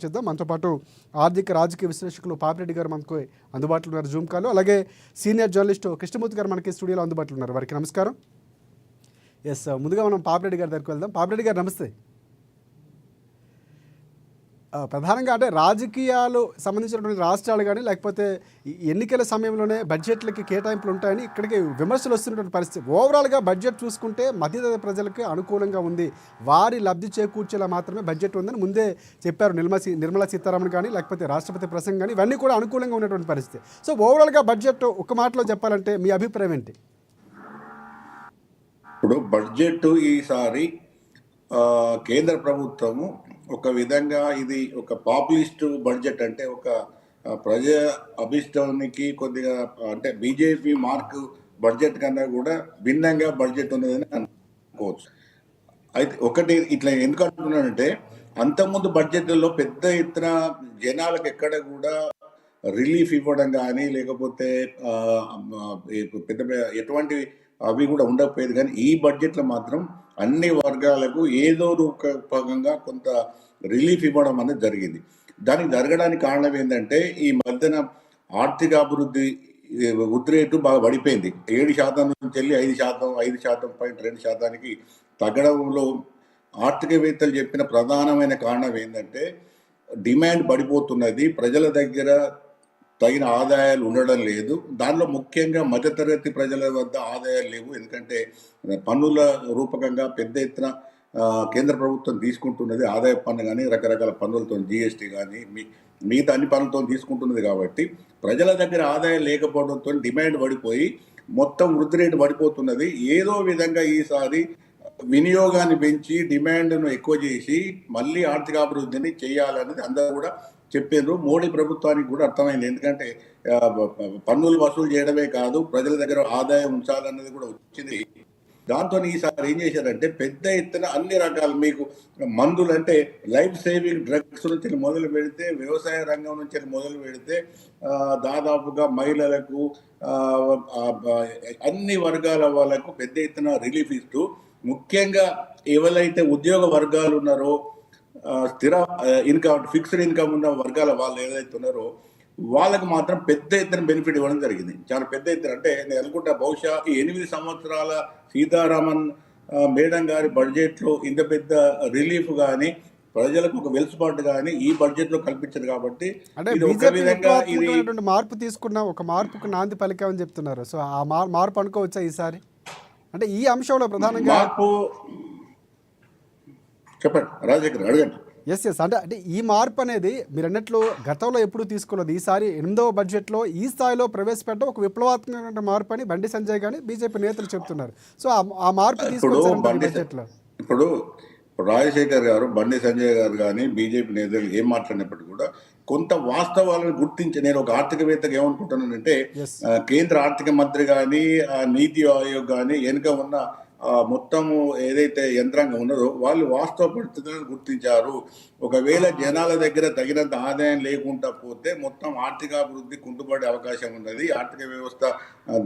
చేద్దాం. మనతో పాటు ఆర్థిక రాజకీయ విశ్లేషకులు పాపిరెడ్డి గారు మనకు అందుబాటులో ఉన్నారు జూమ్ కాల్. అలాగే సీనియర్ జర్నలిస్టు కృష్ణమూర్తి గారు మనకి స్టూడియోలో అందుబాటులో ఉన్నారు. వారికి నమస్కారం. ముందుగా మనం పాపిరెడ్డి గారి దగ్గరికి వెళ్దాం. పాపిరెడ్డి గారు నమస్తే. ప్రధానంగా అంటే రాజకీయాలు సంబంధించినటువంటి రాష్ట్రాలు కానీ లేకపోతే ఎన్నికల సమయంలోనే బడ్జెట్లకి కేటాయింపులు ఉంటాయని ఇక్కడికి విమర్శలు వస్తున్నటువంటి పరిస్థితి. ఓవరాల్గా బడ్జెట్ చూసుకుంటే మధ్యతరగతి ప్రజలకి అనుకూలంగా ఉంది, వారి లబ్ధి చేకూర్చేలా మాత్రమే బడ్జెట్ ఉందని ముందే చెప్పారు నిర్మలా సీతారామన్ కానీ లేకపోతే రాష్ట్రపతి ప్రసంగం కానీ ఇవన్నీ కూడా అనుకూలంగా ఉన్నటువంటి పరిస్థితి. సో ఓవరాల్గా బడ్జెట్ ఒక మాటలో చెప్పాలంటే మీ అభిప్రాయం ఏంటి? ఇప్పుడు బడ్జెట్ ఈసారి కేంద్ర ప్రభుత్వము ఒక విధంగా ఇది ఒక పాపులిస్ట్ బడ్జెట్, అంటే ఒక ప్రజా అభిష్టానికి కొద్దిగా అంటే బీజేపీ మార్క్ బడ్జెట్ కన్నా కూడా భిన్నంగా బడ్జెట్ ఉన్నదని అనుకోవచ్చు. అయితే ఒకటి ఇట్లా ఎందుకు అంటున్నానంటే, అంతకుముందు బడ్జెట్లలో పెద్ద ఎత్తున జనాలకు ఎక్కడ కూడా రిలీఫ్ ఇవ్వడం కానీ లేకపోతే పెద్ద ఎటువంటి అవి కూడా ఉండకపోయేది. కానీ ఈ బడ్జెట్లో మాత్రం అన్ని వర్గాలకు ఏదో రూపకంగా కొంత రిలీఫ్ ఇవ్వడం అనేది జరిగింది. దానికి జరగడానికి కారణం ఏంటంటే, ఈ మధ్యన ఆర్థిక అభివృద్ధి వృద్ధి రేటు బాగా పడిపోయింది. 7% నుంచి వెళ్ళి 5%, 5.2% తగ్గడంలో ఆర్థికవేత్తలు చెప్పిన ప్రధానమైన కారణం ఏంటంటే, డిమాండ్ పడిపోతున్నది, ప్రజల దగ్గర తగిన ఆదాయాలు ఉండడం లేదు. దానిలో ముఖ్యంగా మధ్యతరగతి ప్రజల వద్ద ఆదాయాలు లేవు. ఎందుకంటే పన్నుల రూపకంగా పెద్ద ఎత్తున కేంద్ర ప్రభుత్వం తీసుకుంటున్నది, ఆదాయ పన్ను కానీ రకరకాల పన్నులతో జీఎస్టీ కానీ మిగతా అన్ని పన్నులతో తీసుకుంటున్నది. కాబట్టి ప్రజల దగ్గర ఆదాయం లేకపోవడంతో డిమాండ్ పడిపోయి మొత్తం వృద్ధి రేటు పడిపోతున్నది. ఏదో విధంగా ఈసారి వినియోగాన్ని పెంచి డిమాండ్ను ఎక్కువ చేసి మళ్ళీ ఆర్థికాభివృద్ధిని చేయాలనేది అందరూ కూడా చెప్పారు. మోడీ ప్రభుత్వానికి కూడా అర్థమైంది. ఎందుకంటే పన్నులు వసూలు చేయడమే కాదు, ప్రజల దగ్గర ఆదాయం ఉంచాలన్నది కూడా వచ్చింది. దాంతో ఈసారి ఏం చేశారంటే, పెద్ద ఎత్తున అన్ని రకాల మీకు మందులు అంటే లైఫ్ సేవింగ్ డ్రగ్స్ నుంచి మొదలు పెడితే, వ్యవసాయ రంగం నుంచి మొదలు పెడితే దాదాపుగా మహిళలకు అన్ని వర్గాల వాళ్ళకు పెద్ద ఎత్తున రిలీఫ్ ఇస్తూ, ముఖ్యంగా ఎవరైతే ఉద్యోగ వర్గాలు ఉన్నారో, స్థిర ఇన్కమ్ ఫిక్స్డ్ ఇన్కమ్ ఉన్న వర్గాల వాళ్ళు ఏదైతే ఉన్నారో వాళ్ళకు మాత్రం పెద్ద ఎత్తున బెనిఫిట్ ఇవ్వడం జరిగింది. చాలా పెద్ద ఎత్తున. అంటే నేను అనుకుంటా బహుశా ఈ 8 సంవత్సరాల సీతారామన్ మేడం గారి బడ్జెట్లో ఇంత పెద్ద రిలీఫ్ కానీ ప్రజలకు ఒక వెలుసుబాటు కానీ ఈ బడ్జెట్ లో కల్పించారు. కాబట్టి మార్పు తీసుకున్న ఒక మార్పుకు నాంది పలికామని చెప్తున్నారు. సో ఆ మార్పు అనుకోవచ్చా ఈసారి? అంటే ఈ అంశంలో ప్రధానంగా మార్పు చెప్పండి, రాజశేఖర్ అడగండి. అంటే ఈ మార్పు అనేది మీరు అన్నట్లు గతంలో ఎప్పుడు తీసుకోలేదు. ఈసారి 8వ బడ్జెట్లో ఈ స్థాయిలో ప్రవేశపెట్టడం ఒక విప్లవాత్మకమైన మార్పు అని బండి సంజయ్ కానీ బీజేపీ నేతలు చెప్తున్నారు. సో ఆ మార్పు తీసుకొచ్చారు. ఇప్పుడు రాజశేఖర్ గారు, బండి సంజయ్ గారు కానీ బీజేపీ నేతలు ఏం మాట్లాడినప్పటికీ కూడా కొంత వాస్తవాలను గుర్తించి, నేను ఒక ఆర్థికవేత్తగా ఏమనుకుంటున్నానంటే, కేంద్ర ఆర్థిక మంత్రి కానీ నీతి ఆయోగ్ కానీ వెనుక ఉన్న మొత్తము ఏదైతే యంత్రాంగం ఉన్నదో వాళ్ళు వాస్తవ పరిస్థితులను గుర్తించారు. ఒకవేళ జనాల దగ్గర తగినంత ఆదాయం లేకుండా పోతే మొత్తం ఆర్థికాభివృద్ధి కుంటుపడే అవకాశం ఉన్నది, ఆర్థిక వ్యవస్థ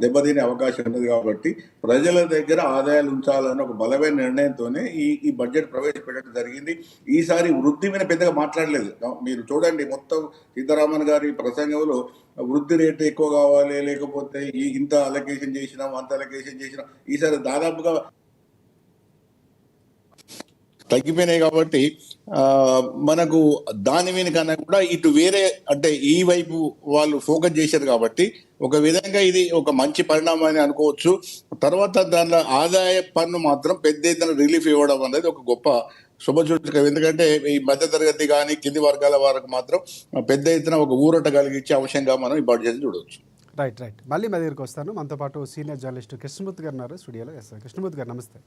దెబ్బతినే అవకాశం ఉన్నది. కాబట్టి ప్రజల దగ్గర ఆదాయాలు ఉంచాలని ఒక బలమైన నిర్ణయంతోనే ఈ బడ్జెట్ ప్రవేశపెట్టడం జరిగింది. ఈసారి వృద్ధి మీద పెద్దగా మాట్లాడలేదు. మీరు చూడండి, మొత్తం సీతారామన్ గారి ప్రసంగంలో వృద్ధి రేటు ఎక్కువ కావాలి, లేకపోతే ఇంత అలొకేషన్ చేసినాం, అంత అలొకేషన్ చేసినాం, ఈసారి దాదాపుగా తగ్గిపోయినాయి. కాబట్టి మనకు దాని మీద కన్నా కూడా ఇటు వేరే అంటే ఈ వైపు వాళ్ళు ఫోకస్ చేశారు. కాబట్టి ఒక విధంగా ఇది ఒక మంచి పరిణామం అని అనుకోవచ్చు. తర్వాత దానిలో ఆదాయ పన్ను మాత్రం పెద్ద ఎత్తున రిలీఫ్ ఇవ్వడం అనేది ఒక గొప్ప శుభసూచకం. ఎందుకంటే ఈ మధ్య తరగతి కానీ కింది వర్గాల వారికి మాత్రం పెద్ద ఎత్తున ఒక ఊరట కలిగించే అంశంగా మనం ఈ బడ్జెట్ చూడవచ్చు. రైట్. మళ్ళీ మా దగ్గరికి వస్తాను. మనతో పాటు సీనియర్ జర్నలిస్ట్ కృష్ణమూర్తి గారు ఉన్నారు స్టూడియోలో. కృష్ణమూర్తి గారు నమస్తే.